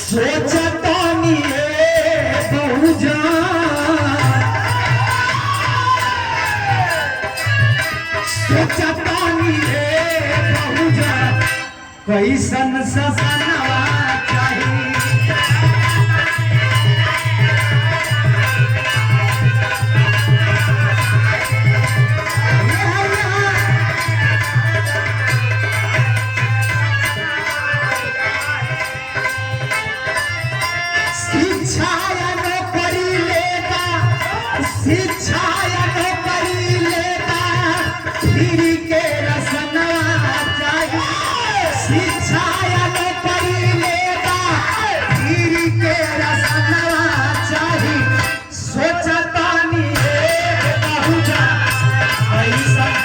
सोचतानी बहुजा कैसन ससनवा चाहिए शिक्षा नौकरी लेता फिर के रसनवा चाहिए शिक्षा नौकरी लेता फिर के रसनवा चाहिए सोचतानी बहुजा कैसन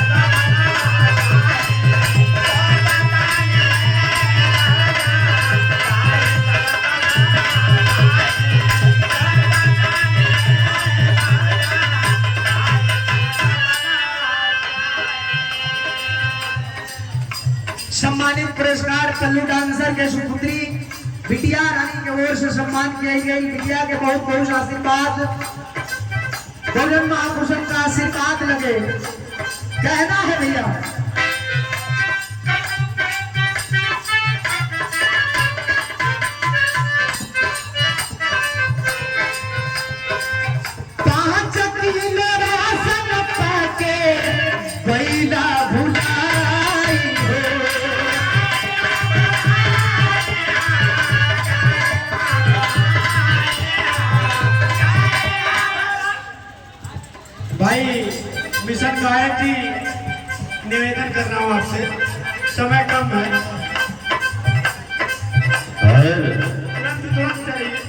सम्मानित पुरस्कार कल्लू डांसर के सुपुत्री बिटिया रानी की ओर से सम्मान किया गई। बिटिया के बहुत बहुत आशीर्वाद भोजन महापुरुषों का आशीर्वाद लगे कहना है भैया पांच किलो राशन पाके बैला भुलाई भाई मिशन गायक जी निवेदन कर रहा हूँ आपसे समय कम है तुरंत चाहिए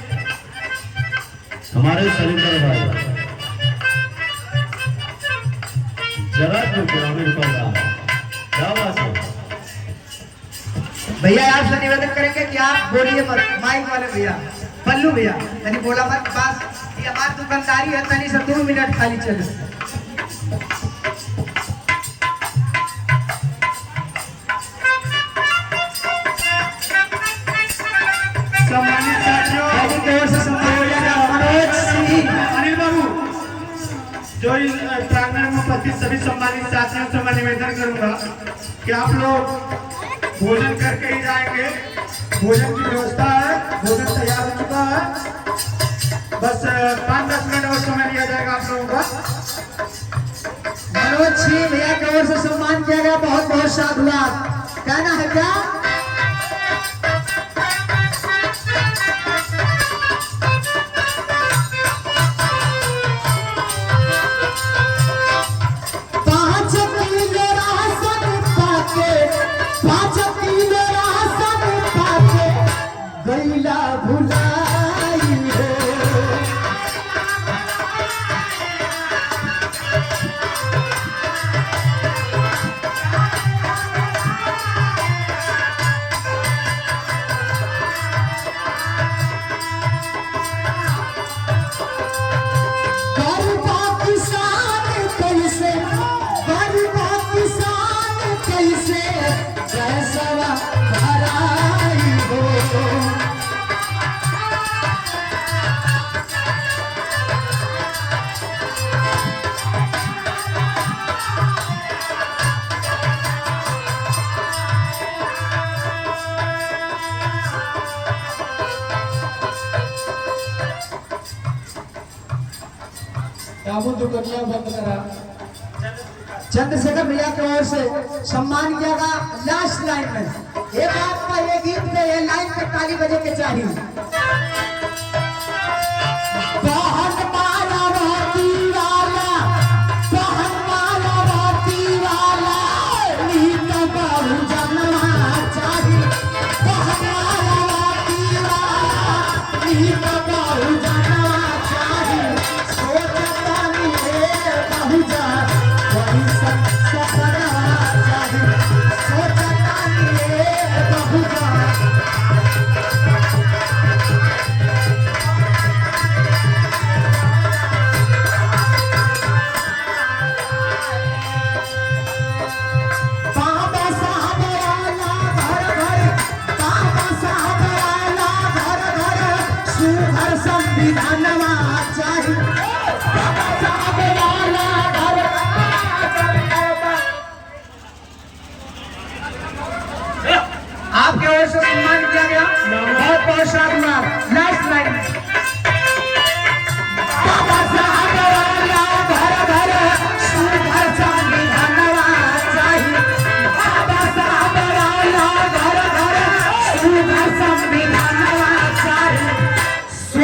हमारे सरिंदर भाई जरा तो ग्रामीण पर क्या बात है भैया आपसे निवेदन करेंगे कि आप बोलिए मत माइक वाले भैया पल्लू भैया यानी बोला मत पास ये हमारी दुकानदारी है तनी से 2 मिनट खाली चले सम्मानित साथियों अनिल बाबू जो इस प्रांगण में उपस्थित सभी सम्मानित साथियों से मैं निवेदन करूंगा कि आप लोग भोजन करके ही जाएंगे भोजन की व्यवस्था है भोजन तैयार हो चुका है बस 5-10 मिनट और समय लिया जाएगा आप लोगों का मनोज सिंह भैया की ओर से सम्मान किया गया बहुत बहुत साधुवाद कहना है क्या गैला भुलाई हो गरीबा किसान कैसे कैसवा भराई हो बंद करा चंद्रशेखर भैया की ओर से सम्मान किया गया लास्ट लाइन में एक आपका ये गीत में ये लाइन पे ताली बजे के चाहिए बहुत माला रोटी वाला बहुत माला रोटी वाला नीत बहु जन्मा चाहिए बहुत माला रोटी वाला नीत बहु जन्मा चाहिए सोचता नहीं बहुजा कैसन ससनवा चाहिए सोचता नहीं बहुजा विधानवा चाहिए आपके ओर से सम्मान किया गया बहुत बहुत